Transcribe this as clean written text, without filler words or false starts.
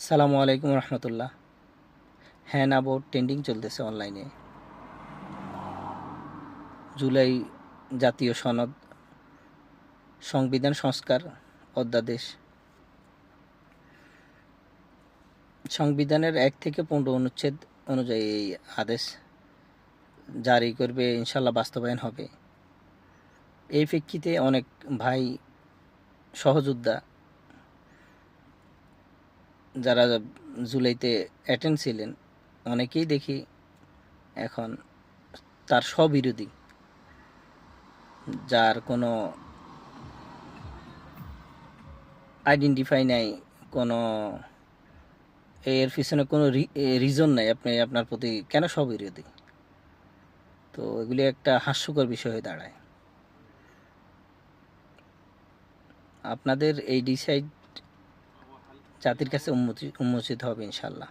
সালামু আলাইকুম রহমতুল্লাহ। হ্যাঁ না বোর্ড ট্রেন্ডিং চলতেছে অনলাইনে। জুলাই জাতীয় সনদ, সংবিধান সংস্কার অধ্যাদেশ। সংবিধানের 1 থেকে 15 অনুচ্ছেদ অনুযায়ী এই আদেশ জারি করবে, ইনশাল্লাহ বাস্তবায়ন হবে। এই প্রেক্ষিতে অনেক ভাই সহযোদ্ধা যারা জুলাইতে অ্যাটেন্ড ছিলেন, অনেকেই দেখি এখন তার স্ববিরোধী, যার কোনো আইডেন্টিফাই নাই, কোনো এর পিছনে কোনো রিজন নাই আপনি আপনার প্রতি কেন স্ববিরোধী। তো এগুলি একটা হাস্যকর বিষয় হয়ে দাঁড়ায়। আপনাদের এই ডিসাইড জাতির কাছে উন্মোচিত হবে ইনশাল্লাহ।